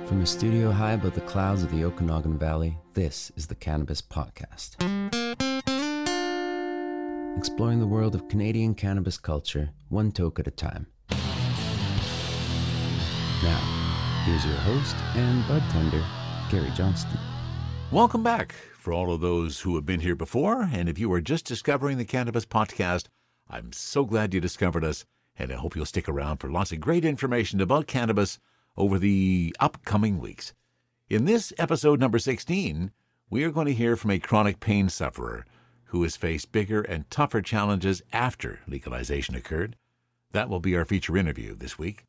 From a studio high above the clouds of the Okanagan Valley, this is the Cannabis Podcast. Exploring the world of Canadian cannabis culture, one toke at a time. Now, here's your host and bud tender, Gary Johnston. Welcome back for all of those who have been here before, and if you are just discovering the Cannabis Podcast, I'm so glad you discovered us, and I hope you'll stick around for lots of great information about cannabis over the upcoming weeks. In this episode number 16, we are going to hear from a chronic pain sufferer who has faced bigger and tougher challenges after legalization occurred. That will be our feature interview this week.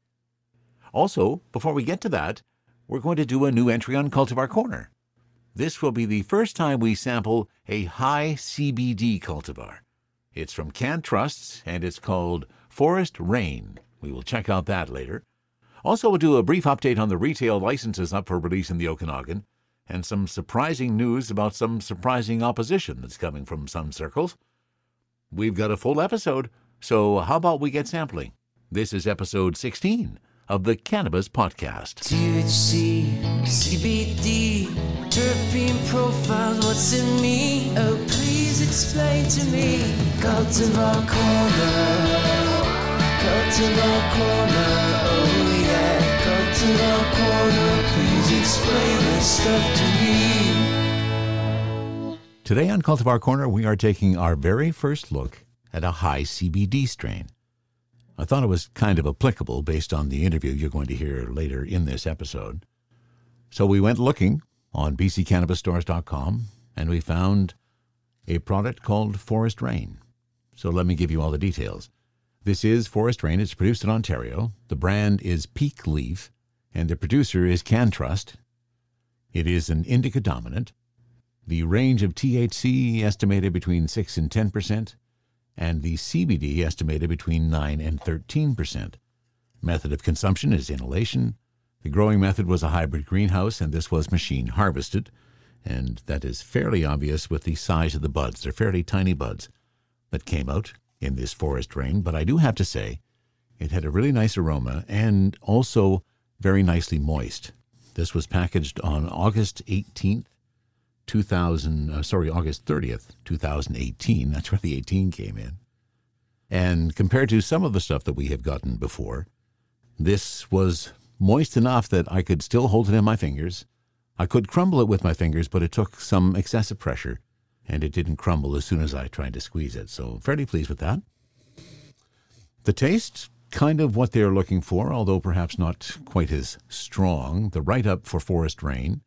Also, before we get to that, we're going to do a new entry on Cultivar Corner. This will be the first time we sample a high CBD cultivar. It's from CannTrusts, and it's called Forest Rain. We will check out that later. Also, we'll do a brief update on the retail licenses up for release in the Okanagan, and some surprising news about some surprising opposition that's coming from some circles. We've got a full episode, so how about we get sampling? This is episode 16 of the Cannabis Podcast. THC, CBD, terpene profiles, what's in me? Oh, please explain to me. Cultivar Corner, Cultivar Corner, oh yeah. Cultivar Corner, please explain this stuff to me. Today on Cultivar Corner, we are taking our very first look at a high CBD strain. I thought it was kind of applicable based on the interview you're going to hear later in this episode. So we went looking on bccannabisstores.com, and we found a product called Forest Rain. So let me give you all the details. This is Forest Rain. It's produced in Ontario. The brand is Peak Leaf, and the producer is CannTrust. It is an indica dominant. The range of THC estimated between 6 and 10%, and the CBD estimated between 9 and 13%. Method of consumption is inhalation. The growing method was a hybrid greenhouse, and this was machine harvested, and that is fairly obvious with the size of the buds. They're fairly tiny buds that came out in this Forest Rain, but I do have to say it had a really nice aroma and also very nicely moist. This was packaged on August 30th, 2018. That's where the 18 came in. And compared to some of the stuff that we have gotten before, this was moist enough that I could still hold it in my fingers. I could crumble it with my fingers, but it took some excessive pressure, and it didn't crumble as soon as I tried to squeeze it. So fairly pleased with that. The taste, kind of what they're looking for, although perhaps not quite as strong. The write-up for Forest Rain: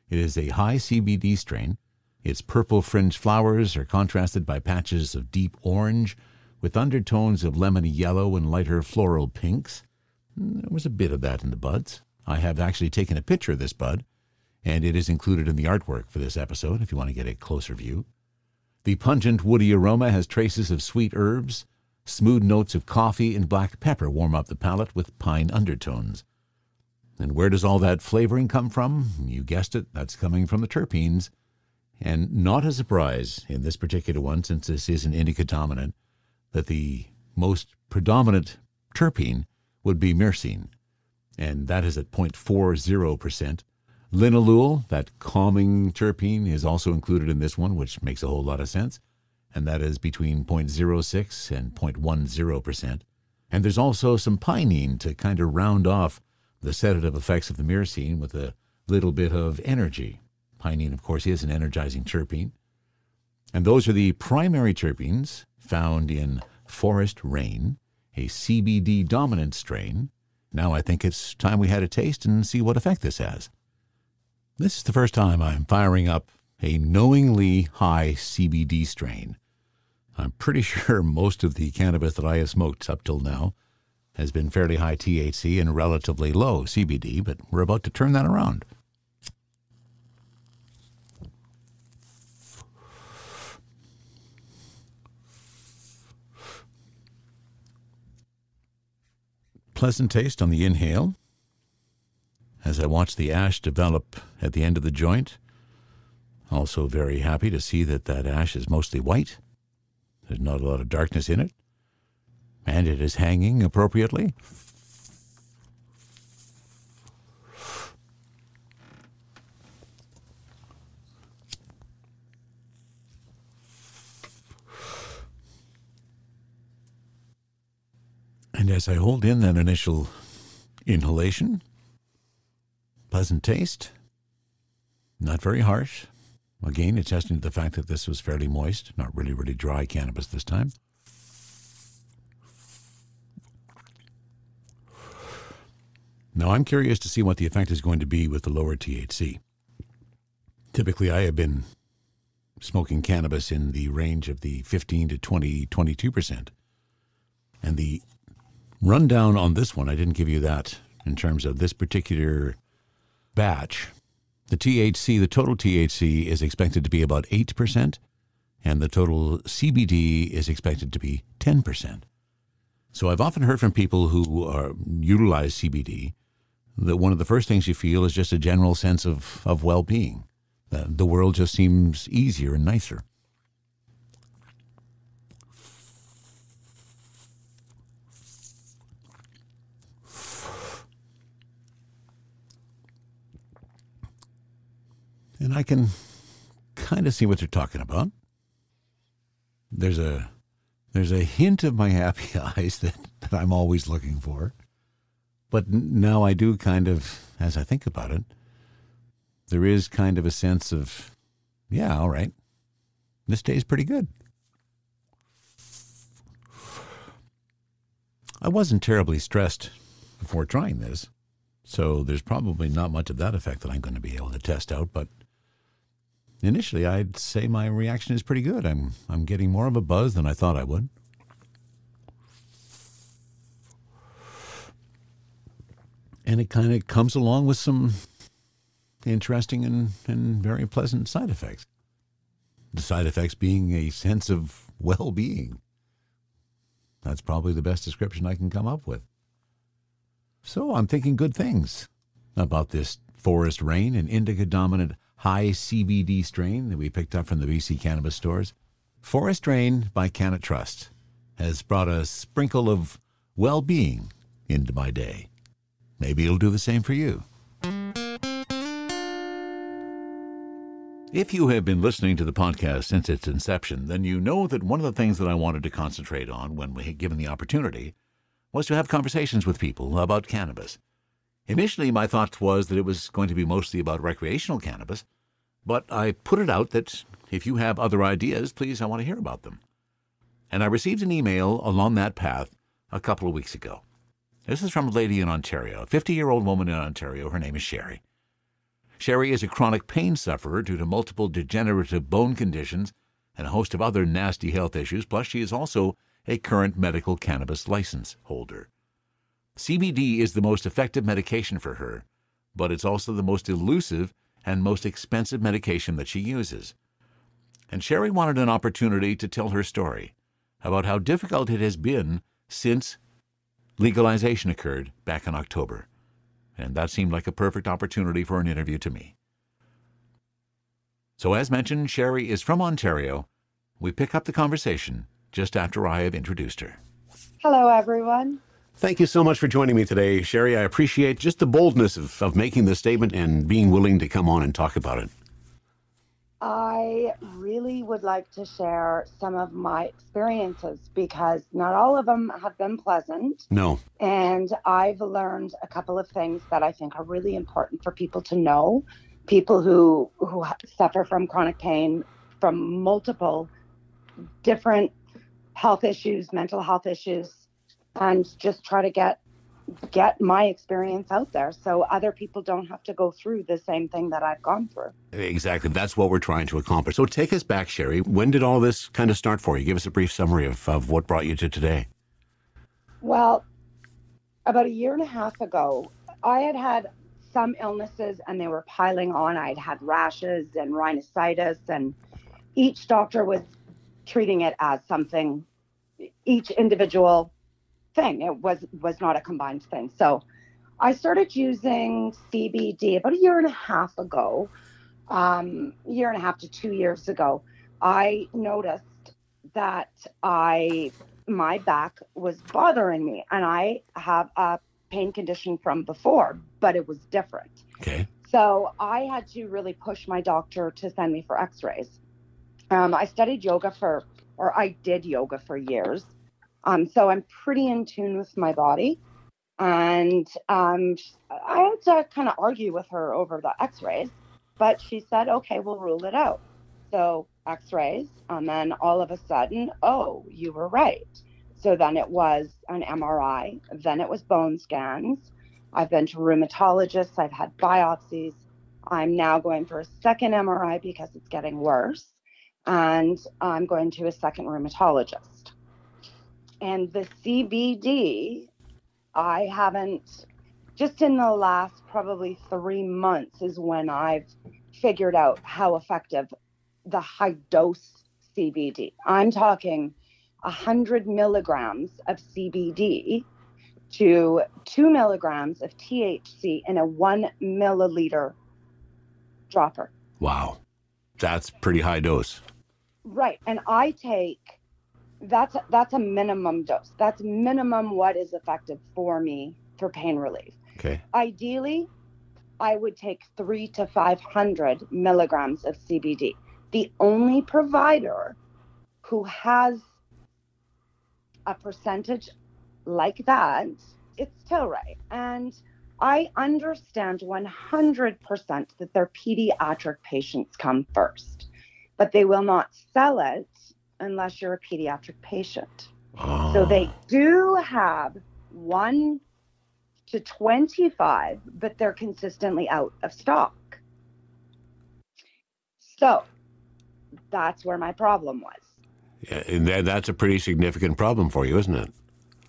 it is a high CBD strain. Its purple fringe flowers are contrasted by patches of deep orange with undertones of lemony yellow and lighter floral pinks. There was a bit of that in the buds. I have actually taken a picture of this bud, and it is included in the artwork for this episode if you want to get a closer view. The pungent woody aroma has traces of sweet herbs. Smooth notes of coffee and black pepper warm up the palate with pine undertones. And where does all that flavoring come from? You guessed it, that's coming from the terpenes. And not a surprise in this particular one, since this is an indica dominant, that the most predominant terpene would be myrcene, and that is at 0.40%. Linalool, that calming terpene, is also included in this one, which makes a whole lot of sense, and that is between 0.06 and 0.10%. And there's also some pinene to kind of round off the sedative effects of the myrcene with a little bit of energy. Pinene, of course, is an energizing terpene. And those are the primary terpenes found in Forest Rain, a CBD dominant strain. Now I think it's time we had a taste and see what effect this has. This is the first time I'm firing up a knowingly high CBD strain. I'm pretty sure most of the cannabis that I have smoked up till now has been fairly high THC and relatively low CBD, but we're about to turn that around. Pleasant taste on the inhale. As I watch the ash develop at the end of the joint, also very happy to see that ash is mostly white. There's not a lot of darkness in it, and it is hanging appropriately. And as I hold in that initial inhalation, pleasant taste, not very harsh. Again, attesting to the fact that this was fairly moist, not really, really dry cannabis this time. Now, I'm curious to see what the effect is going to be with the lower THC. Typically, I have been smoking cannabis in the range of the 15 to 20, 22%. And the rundown on this one, I didn't give you that in terms of this particular batch. The THC, the total THC is expected to be about 8%, and the total CBD is expected to be 10%. So I've often heard from people who utilize CBD that one of the first things you feel is just a general sense of well-being. The world just seems easier and nicer. And I can kind of see what they're talking about. There's a hint of my happy eyes that I'm always looking for. But now I do kind of, as I think about it, there is kind of a sense of, yeah, all right, this day's pretty good. I wasn't terribly stressed before trying this, so there's probably not much of that effect that I'm going to be able to test out, but initially I'd say my reaction is pretty good. I'm getting more of a buzz than I thought I would. And it kind of comes along with some interesting and very pleasant side effects. The side effects being a sense of well-being. That's probably the best description I can come up with. So I'm thinking good things about this Forest Rain, an indica-dominant high CBD strain that we picked up from the BC cannabis stores. Forest Rain by Canna Trust has brought a sprinkle of well-being into my day. Maybe it'll do the same for you. If you have been listening to the podcast since its inception, then you know that one of the things that I wanted to concentrate on when we had given the opportunity was to have conversations with people about cannabis. Initially, my thought was that it was going to be mostly about recreational cannabis, but I put it out that if you have other ideas, please, I want to hear about them. And I received an email along that path a couple of weeks ago. This is from a lady in Ontario, a 50-year-old woman in Ontario. Her name is Sherry. Sherry is a chronic pain sufferer due to multiple degenerative bone conditions and a host of other nasty health issues, plus she is also a current medical cannabis license holder. CBD is the most effective medication for her, but it's also the most elusive and most expensive medication that she uses. And Sherry wanted an opportunity to tell her story about how difficult it has been since legalization occurred back in October. And that seemed like a perfect opportunity for an interview to me. So as mentioned, Sherry is from Ontario. We pick up the conversation just after I have introduced her. Hello, everyone. Thank you so much for joining me today, Sherry. I appreciate just the boldness of making this statement and being willing to come on and talk about it. I really would like to share some of my experiences because not all of them have been pleasant. No. And I've learned a couple of things that I think are really important for people to know. People who suffer from chronic pain, from multiple different health issues, mental health issues, and just try to get my experience out there so other people don't have to go through the same thing that I've gone through. Exactly. That's what we're trying to accomplish. So take us back, Sherry. When did all this kind of start for you? Give us a brief summary of what brought you to today. Well, about a year and a half ago, I had some illnesses and they were piling on. I'd had rashes and rhinosinusitis, and each doctor was treating it as something, each individual thing. It was not a combined thing. So I started using CBD about a year and a half ago, year and a half to 2 years ago. I noticed that my back was bothering me, and I have a pain condition from before, but it was different. Okay. So I had to really push my doctor to send me for x-rays. I did yoga for years. So I'm pretty in tune with my body. And I had to kind of argue with her over the x-rays, but she said, okay, we'll rule it out. So x-rays, and then all of a sudden, oh, you were right. So then it was an MRI, then it was bone scans. I've been to rheumatologists, I've had biopsies. I'm now going for a second MRI because it's getting worse. And I'm going to a second rheumatologist. And the CBD, I haven't, just in the last probably 3 months is when I've figured out how effective the high dose CBD. I'm talking 100 milligrams of CBD to 2 milligrams of THC in a 1 milliliter dropper. Wow. That's pretty high dose. Right. And I take, that's a minimum dose. That's minimum what is effective for me for pain relief. Okay. Ideally, I would take 300 to 500 milligrams of CBD. The only provider who has a percentage like that, it's Tilray. And I understand 100% that their pediatric patients come first, but they will not sell it unless you're a pediatric patient. Oh. So they do have 1 to 25, but they're consistently out of stock. So that's where my problem was. Yeah, and that's a pretty significant problem for you, isn't it?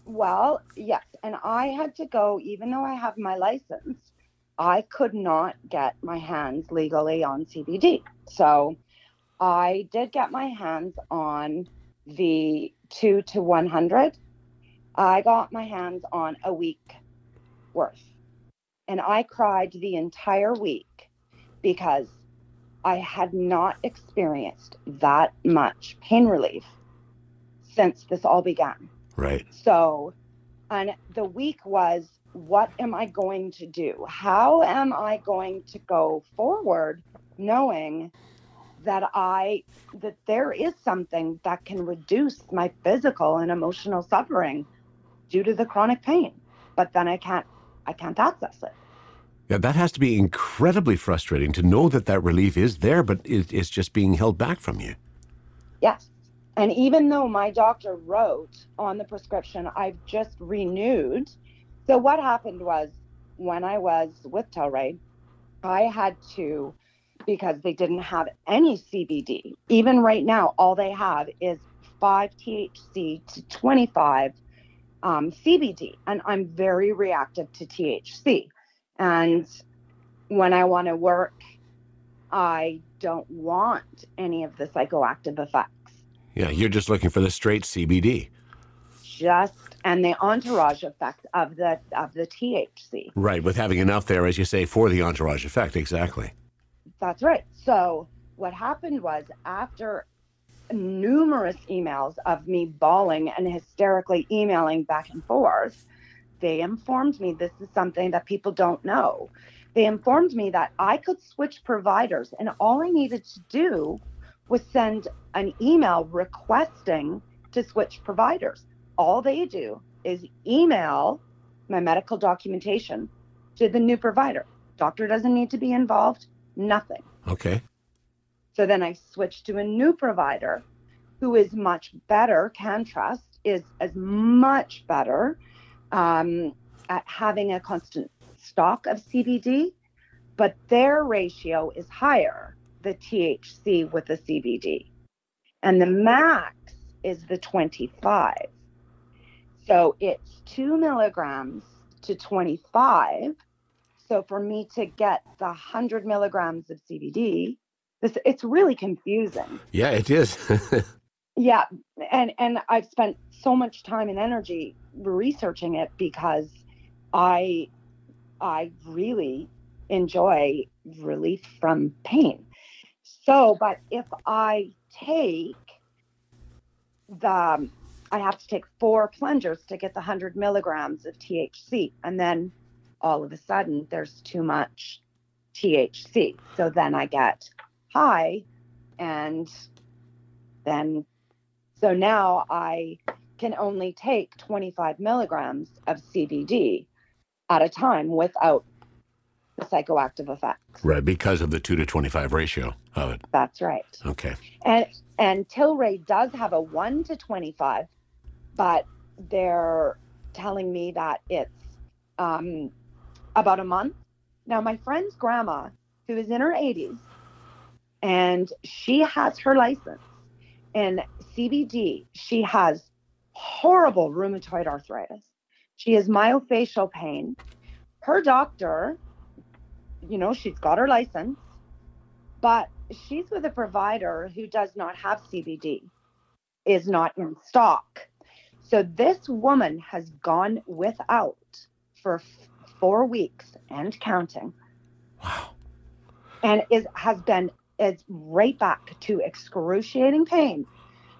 Well, yes. And I had to go, even though I have my license, I could not get my hands legally on CBD. So I did get my hands on the 2 to 100. I got my hands on a week worth. And I cried the entire week because I had not experienced that much pain relief since this all began. Right. So, and the week was, what am I going to do? How am I going to go forward knowing that there is something that can reduce my physical and emotional suffering due to the chronic pain, but then I can't access it. Yeah, that has to be incredibly frustrating to know that relief is there, but it's just being held back from you. Yes. And even though my doctor wrote on the prescription, I've just renewed. So what happened was, when I was with Tilray, I had to, because they didn't have any CBD. Even right now, all they have is 5 THC to 25 CBD. And I'm very reactive to THC. And when I want to work, I don't want any of the psychoactive effects. Yeah, you're just looking for the straight CBD. And the entourage effect of the THC. Right, with having enough there, as you say, for the entourage effect. Exactly. That's right. So what happened was, after numerous emails of me bawling and hysterically emailing back and forth, they informed me, this is something that people don't know. They informed me that I could switch providers, and all I needed to do was send an email requesting to switch providers. All they do is email my medical documentation to the new provider. Doctor doesn't need to be involved, nothing. Okay. So then I switched to a new provider who is much better, CanTrust is as much better at having a constant stock of CBD, but their ratio is higher, the THC with the CBD. And the max is the 25. So it's 2 milligrams to 25. So for me to get the 100 milligrams of CBD, it's really confusing. Yeah, it is. Yeah. And I've spent so much time and energy researching it because I really enjoy relief from pain. So, but if I have to take 4 plungers to get the 100 milligrams of THC. And then all of a sudden there's too much THC. So then I get high, and then, so now I can only take 25 milligrams of CBD at a time without the psychoactive effects. Right, because of the 2 to 25 ratio of it. That's right. Okay. And Tilray does have a 1 to 25, but they're telling me that it's about a month. Now, my friend's grandma, who is in her 80s, and she has her license in CBD. She has horrible rheumatoid arthritis. She has myofascial pain. Her doctor, she's got her license, but she's with a provider who does not have CBD, is not in stock. So this woman has gone without for 4 weeks and counting. Wow. And is right back to excruciating pain.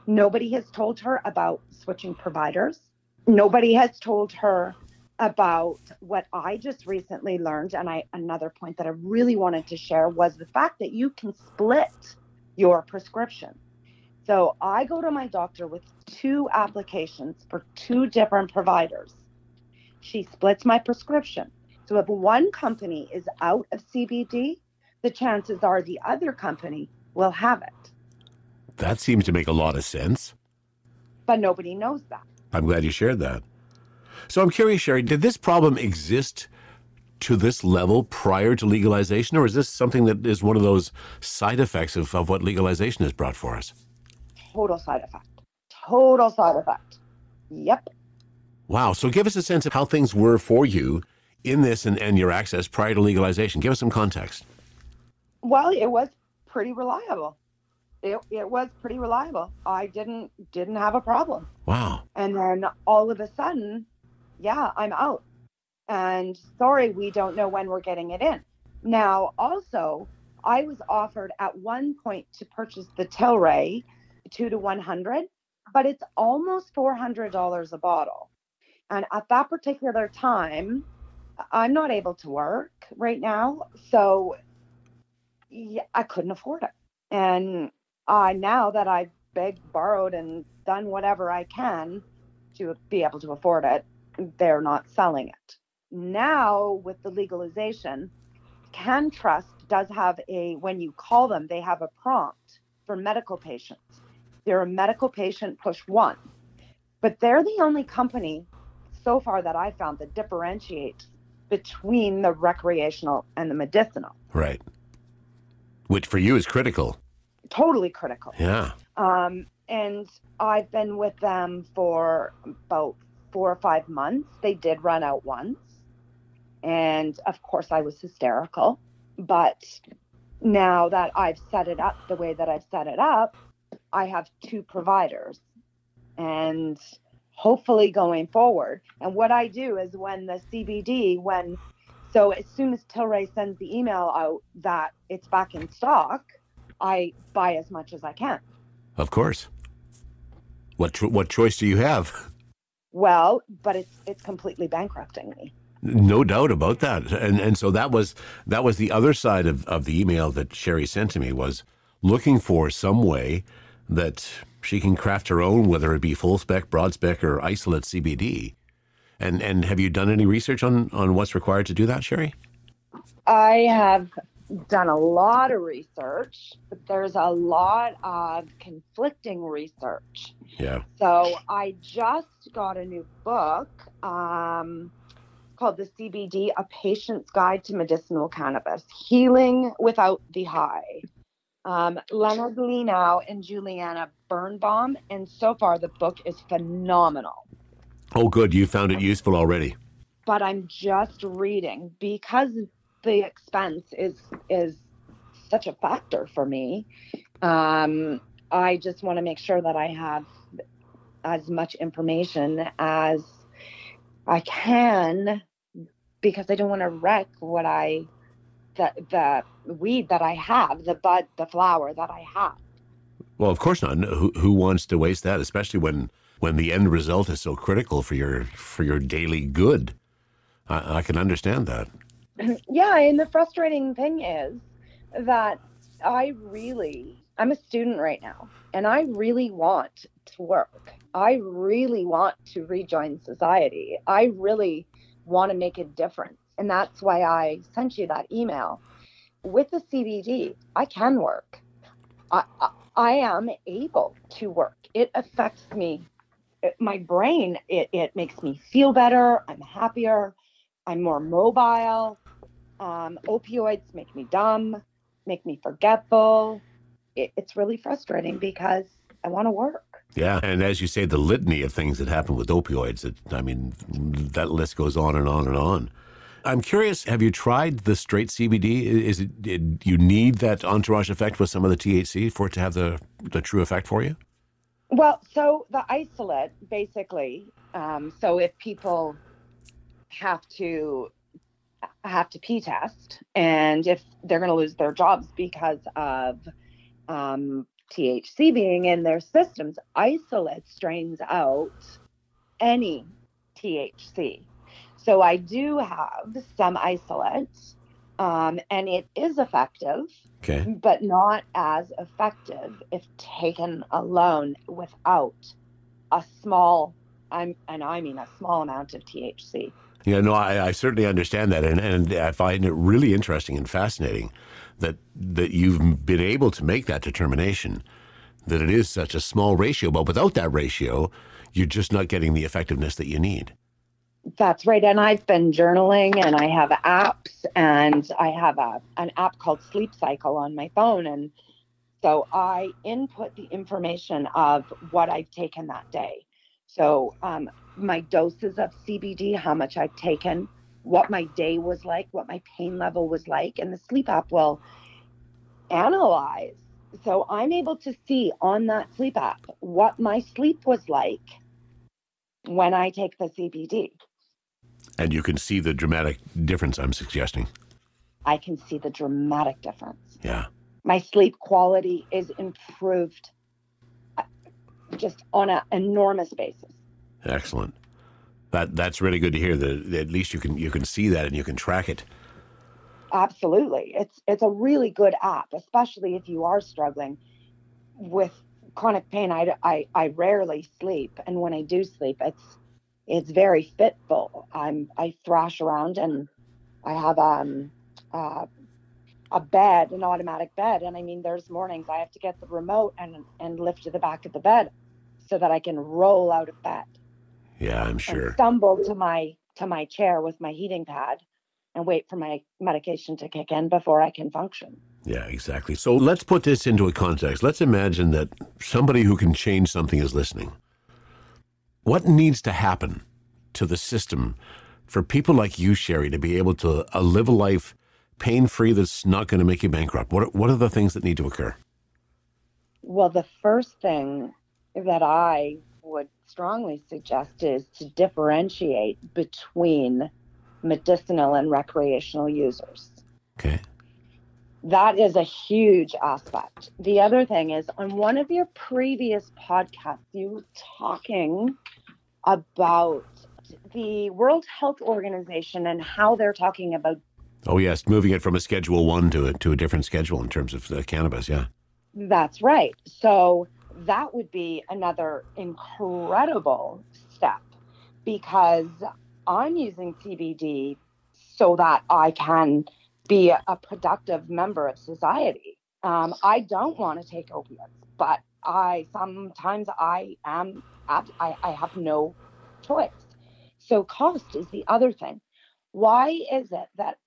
Nobody has told her about switching providers. Nobody has told her about what I just recently learned. And another point that I really wanted to share was the fact that you can split your prescription. So I go to my doctor with 2 applications for 2 different providers. She splits my prescription. So if one company is out of CBD, the chances are the other company will have it. That seems to make a lot of sense. But nobody knows that. I'm glad you shared that. So I'm curious, Sherry, did this problem exist to this level prior to legalization, or is this something that is one of those side effects of what legalization has brought for us? Total side effect. Total side effect. Yep. Wow. So give us a sense of how things were for you in this and your access prior to legalization. Give us some context. Well, it was pretty reliable. It was pretty reliable. I didn't have a problem. Wow. And then all of a sudden, yeah, I'm out. And sorry, we don't know when we're getting it in. Now, also, I was offered at one point to purchase the Tilray 2 to 100, but it's almost $400 a bottle. And at that particular time, I'm not able to work right now. So yeah, I couldn't afford it. And now that I've begged, borrowed, and done whatever I can to be able to afford it, they're not selling it. Now with the legalization, CanTrust does have when you call them, they have a prompt for medical patients. They're a medical patient, push 1. But they're the only company so far that I found that differentiates between the recreational and the medicinal. Right. Which for you is critical. Totally critical. Yeah. And I've been with them for about 4 or 5 months. They did run out once. And of course I was hysterical. But now that I've set it up the way that I've set it up, I have 2 providers. And hopefully going forward. And what I do is when the CBD, so as soon as Tilray sends the email out that it's back in stock, I buy as much as I can. Of course. What choice do you have? Well, but it's completely bankrupting me. No doubt about that. And so that was the other side of the email that Sherry sent to me, was looking for some way that she can craft her own, whether it be full spec, broad spec, or isolate CBD. And have you done any research on what's required to do that, Sherry? I have done a lot of research, but there's a lot of conflicting research. Yeah. So I just got a new book called The CBD, A Patient's Guide to Medicinal Cannabis, Healing Without the High. Leonard Lenow and Juliana Birnbaum, and so far the book is phenomenal. Oh, good. You found it useful already. But I'm just reading because the expense is such a factor for me. I just want to make sure that I have as much information as I can, because I don't want to wreck what the weed that I have, the bud, the flower that I have. Well, of course not. Who wants to waste that, especially when the end result is so critical for your daily good? I can understand that. Yeah, and the frustrating thing is that I really I'm a student right now, and I really want to work. I really want to rejoin society. I really want to make a difference. And that's why I sent you that email. With the CBD, I can work. I am able to work. It affects me, my brain. It makes me feel better. I'm happier. I'm more mobile. Opioids make me dumb, make me forgetful. It's really frustrating because I want to work. Yeah, and as you say, the litany of things that happen with opioids, that list goes on and on and on. I'm curious, have you tried the straight CBD? Did you need that entourage effect with some of the THC for it to have the true effect for you? Well, so the isolate, basically, so if people have to pee test, and if they're going to lose their jobs because of THC being in their systems, isolate strains out any THC. So I do have some isolate, and it is effective, Okay. but not as effective if taken alone without a small, I mean a small amount of THC. Yeah, no, I certainly understand that, and I find it really interesting and fascinating that you've been able to make that determination, that it is such a small ratio, but without that ratio, you're just not getting the effectiveness that you need. That's right. And I've been journaling, and I have apps, and I have an app called Sleep Cycle on my phone. And so I input the information of what I've taken that day. So my doses of CBD, how much I've taken, what my day was like, what my pain level was like, and the sleep app will analyze. So I'm able to see on that sleep app what my sleep was like when I take the CBD. And you can see the dramatic difference I'm suggesting. I can see the dramatic difference. Yeah. My sleep quality is improved just on an enormous basis. Excellent. That's really good to hear. That at least you can see that and you can track it. Absolutely. It's a really good app, especially if you are struggling with chronic pain. I rarely sleep, and when I do sleep, it's very fitful. I thrash around, and I have a bed, an automatic bed, and I mean, there's mornings I have to get the remote and lift to the back of the bed so that I can roll out of bed. Yeah, I'm sure. And stumble to my chair with my heating pad and wait for my medication to kick in before I can function. Yeah, exactly. So let's put this into a context. Let's imagine that somebody who can change something is listening. What needs to happen to the system for people like you, Sherry, to be able to live a life pain-free that's not going to make you bankrupt? What are the things that need to occur? Well, the first thing that I would strongly suggest is to differentiate between medicinal and recreational users. Okay. That is a huge aspect. The other thing is, on one of your previous podcasts, you were talking about the World Health Organization and how they're talking about. Oh, yes, moving it from a Schedule 1 to a different schedule in terms of the cannabis, yeah. That's right. So that would be another incredible step, because I'm using CBD so that I can be a productive member of society. I don't want to take opiates, but sometimes I have no choice. So cost is the other thing. Why is it that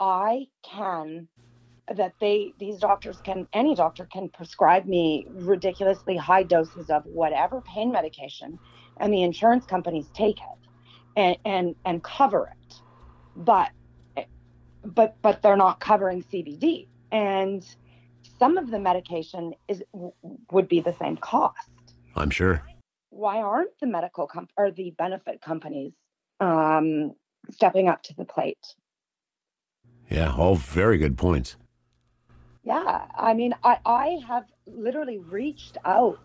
any doctor can prescribe me ridiculously high doses of whatever pain medication, and the insurance companies take it and cover it, but they're not covering CBD, and some of the medication would be the same cost. I'm sure. Why aren't the medical or the benefit companies stepping up to the plate? Yeah, all very good points. Yeah, I mean, I have literally reached out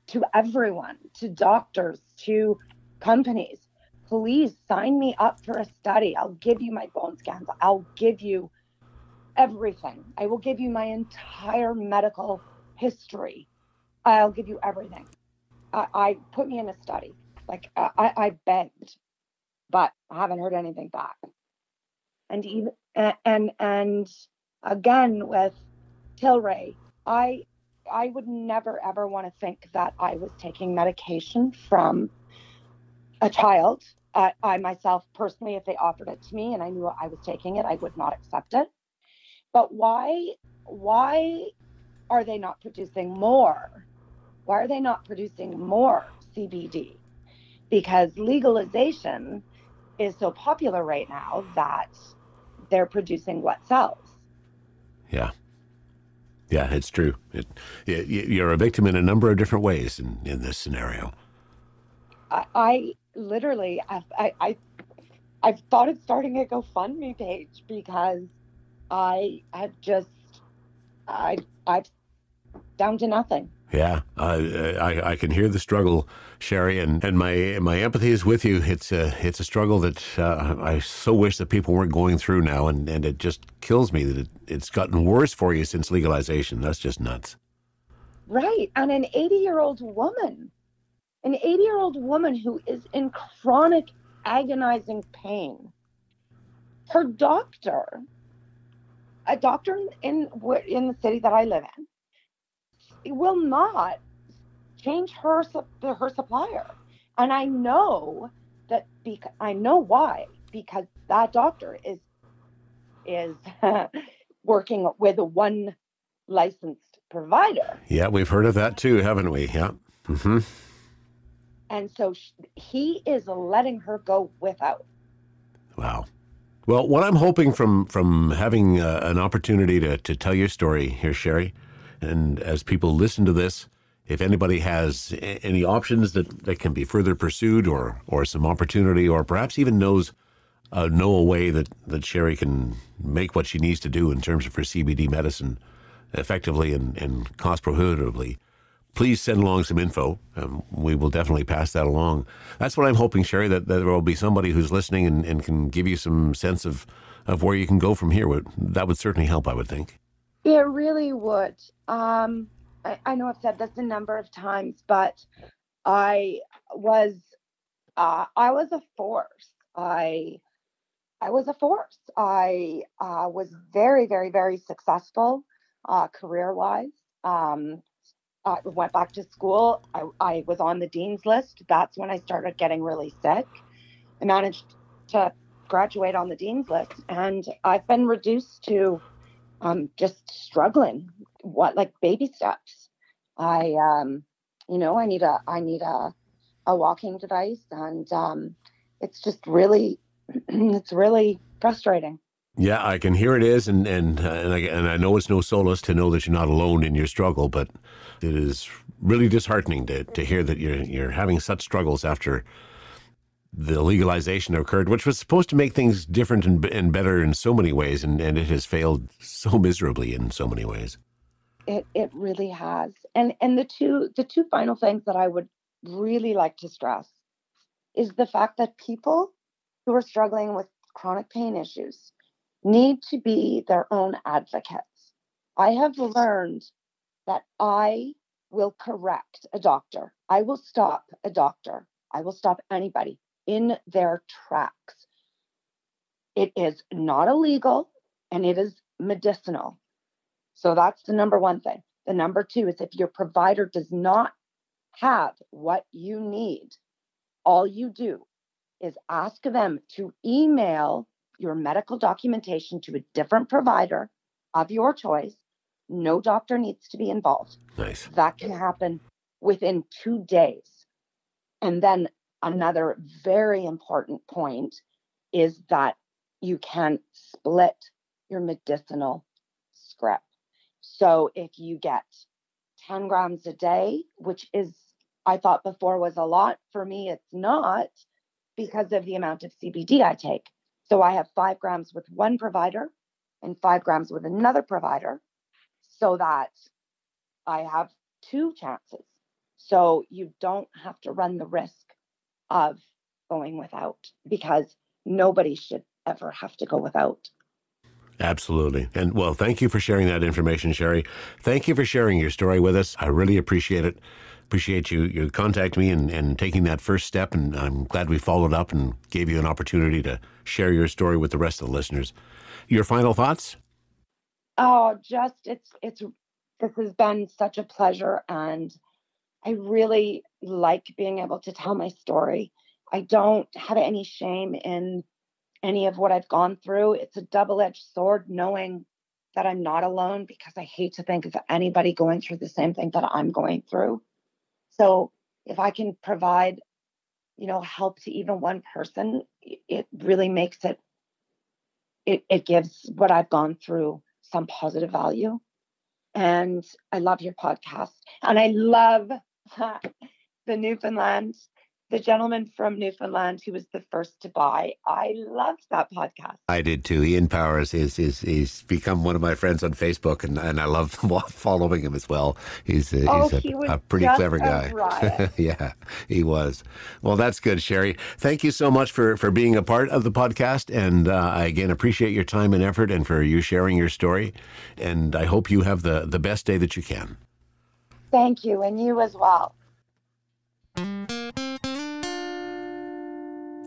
to everyone, to doctors, to companies. Please sign me up for a study. I'll give you my bone scans. I'll give you everything. I will give you my entire medical history. I'll give you everything. I put me in a study. Like I begged, but I haven't heard anything back. And even and again with Tilray, I would never ever want to think that I was taking medication from a child. I myself personally, if they offered it to me and I knew I was taking it, I would not accept it. But why are they not producing more? Why are they not producing more CBD? Because legalization is so popular right now that they're producing what sells. Yeah. Yeah, it's true. You're a victim in a number of different ways in this scenario. I literally, I've thought of starting a GoFundMe page because I've down to nothing. Yeah, I can hear the struggle, Sherry, and my empathy is with you. It's a struggle that I so wish that people weren't going through now, and it just kills me that it's gotten worse for you since legalization. That's just nuts. Right, and an 80-year-old woman who is in chronic, agonizing pain. Her doctor, a doctor in the city that I live in, will not change her supplier, and I know that I know why, because that doctor is working with one licensed provider. Yeah, we've heard of that too, haven't we? Yeah. Mm-hmm. And so he is letting her go without. Wow. Well, what I'm hoping from having an opportunity to tell your story here, Sherry, and as people listen to this, if anybody has any options that can be further pursued or some opportunity, or perhaps even know a way that Sherry can make what she needs to do in terms of her CBD medicine effectively and cost prohibitively, please send along some info. We will definitely pass that along. That's what I'm hoping, Sherry, that there will be somebody who's listening and can give you some sense of where you can go from here. That would certainly help, I would think. It really would. I know I've said this a number of times, but I was a force. I was a force. I was very, very, very successful career-wise. I went back to school. I was on the dean's list. That's when I started getting really sick. I managed to graduate on the dean's list, and I've been reduced to just struggling. Like baby steps. I need a walking device, and it's just really it's really frustrating. Yeah, I can hear it is, and I know it's no solace to know that you're not alone in your struggle, but it is really disheartening to hear that you're having such struggles after the legalization occurred, which was supposed to make things different and better in so many ways, and it has failed so miserably in so many ways. It really has. And the two final things that I would really like to stress is the fact that people who are struggling with chronic pain issues need to be their own advocates. I have learned that I will correct a doctor. I will stop a doctor. I will stop anybody in their tracks. It is not illegal and it is medicinal. So that's the number one thing. The number two is if your provider does not have what you need, all you do is ask them to email your medical documentation to a different provider of your choice. No doctor needs to be involved. Nice. That can happen within 2 days. And then another very important point is that you can split your medicinal script. So if you get 10 grams a day, which is, I thought before was a lot, for me it's not, because of the amount of CBD I take. So I have 5 grams with one provider and 5 grams with another provider, so that I have 2 chances. So you don't have to run the risk of going without, because nobody should ever have to go without. Absolutely. And well, thank you for sharing that information, Sherry. Thank you for sharing your story with us. I really appreciate it. Appreciate you contacting me and taking that first step. And I'm glad we followed up and gave you an opportunity to share your story with the rest of the listeners. Your final thoughts? Oh, just this has been such a pleasure, and I really like being able to tell my story. I don't have any shame in any of what I've gone through. It's a double-edged sword knowing that I'm not alone, because I hate to think of anybody going through the same thing that I'm going through. So if I can provide, help to even one person, it really makes it gives what I've gone through some positive value. And I love your podcast. And I love the gentleman from Newfoundland who was the first to buy. I loved that podcast. I did too. Ian Powers is become one of my friends on Facebook, and I love following him as well. He's a pretty clever guy. Yeah, he was. Well, that's good, Sherry. Thank you so much for being a part of the podcast, and I again appreciate your time and effort and for you sharing your story. And I hope you have the best day that you can. Thank you, and you as well.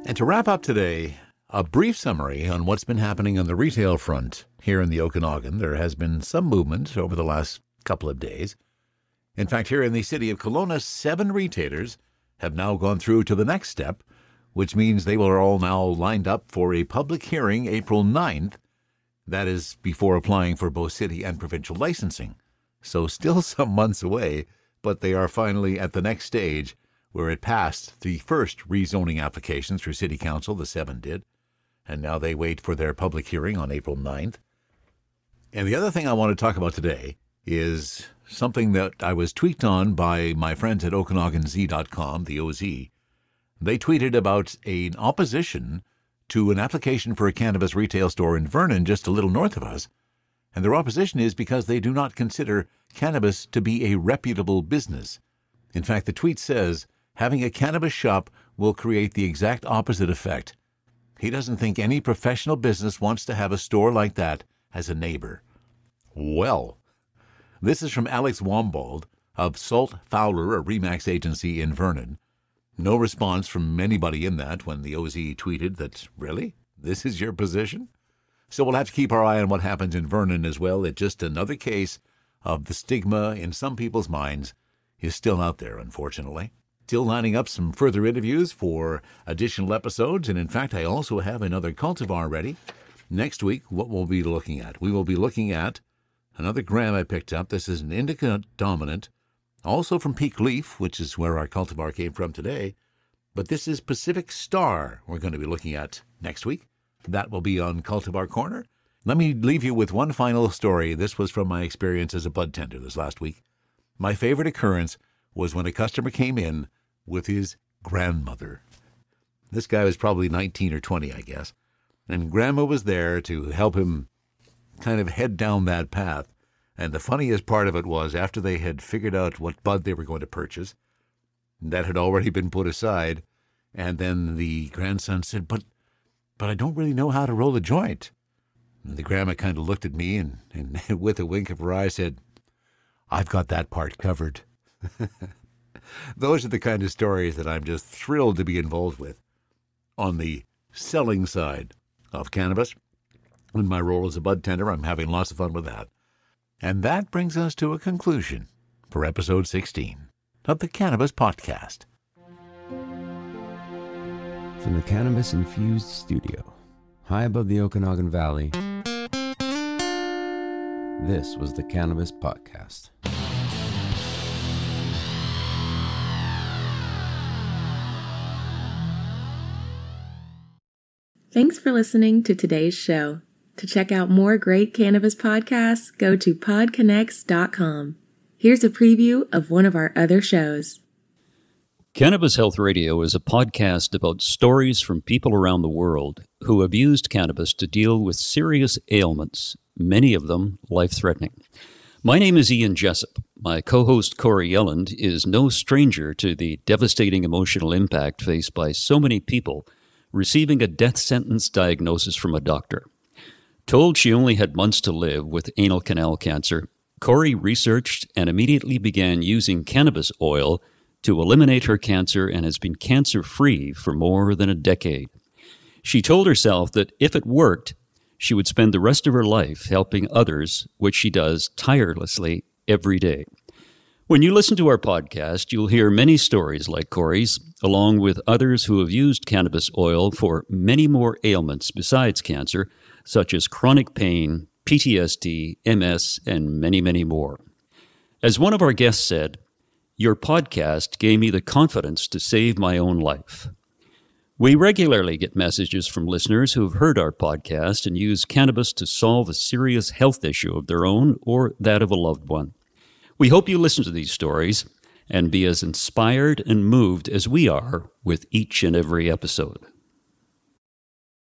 And to wrap up today, a brief summary on what's been happening on the retail front here in the Okanagan. There has been some movement over the last couple of days. In fact, here in the city of Kelowna, 7 retailers have now gone through to the next step, which means they were all now lined up for a public hearing April 9th. That is before applying for both city and provincial licensing. So still some months away, but they are finally at the next stage, where it passed the first rezoning application through City Council, the 7 did, and now they wait for their public hearing on April 9th. And the other thing I want to talk about today is something that I was tweeted on by my friends at OkanaganZ.com, the OZ. They tweeted about an opposition to an application for a cannabis retail store in Vernon, just a little north of us. And their opposition is because they do not consider cannabis to be a reputable business. In fact, the tweet says, having a cannabis shop will create the exact opposite effect. He doesn't think any professional business wants to have a store like that as a neighbor. Well, this is from Alex Wombold of Salt Fowler, a Remax agency in Vernon. No response from anybody in that when the OZ tweeted that, really? This is your position? So we'll have to keep our eye on what happens in Vernon as well. It's just another case of the stigma in some people's minds is still out there, unfortunately. Still lining up some further interviews for additional episodes, and in fact, I also have another cultivar ready. Next week, what we'll be looking at? We will be looking at another gram I picked up. This is an indica dominant, also from Peak Leaf, which is where our cultivar came from today. But this is Pacific Star we're going to be looking at next week. That will be on Cultivar Corner. Let me leave you with one final story. This was from my experience as a bud tender this last week. My favorite occurrence was when a customer came in with his grandmother. This guy was probably 19 or 20, I guess. And Grandma was there to help him kind of head down that path. And the funniest part of it was after they had figured out what bud they were going to purchase, that had already been put aside. And then the grandson said, but I don't really know how to roll a joint. And the grandma kind of looked at me and with a wink of her eye said, I've got that part covered. Those are the kind of stories that I'm just thrilled to be involved with on the selling side of cannabis. In my role as a bud tender, I'm having lots of fun with that. And that brings us to a conclusion for episode 16 of the Cannabis Podcast. From the cannabis-infused studio, high above the Okanagan Valley, this was the Cannabis Podcast. Thanks for listening to today's show. To check out more great cannabis podcasts, go to podconnects.com. Here's a preview of one of our other shows. Cannabis Health Radio is a podcast about stories from people around the world who have used cannabis to deal with serious ailments, many of them life-threatening. My name is Ian Jessup. My co-host Corey Yelland is no stranger to the devastating emotional impact faced by so many people receiving a death sentence diagnosis from a doctor. Told she only had months to live with anal canal cancer, Corey researched and immediately began using cannabis oil to eliminate her cancer and has been cancer-free for more than a decade. She told herself that if it worked, she would spend the rest of her life helping others, which she does tirelessly every day. When you listen to our podcast, you'll hear many stories like Corey's, along with others who have used cannabis oil for many more ailments besides cancer, such as chronic pain, PTSD, MS, and many, many more. As one of our guests said, "Your podcast gave me the confidence to save my own life." We regularly get messages from listeners who have heard our podcast and use cannabis to solve a serious health issue of their own or that of a loved one. We hope you listen to these stories and be as inspired and moved as we are with each and every episode.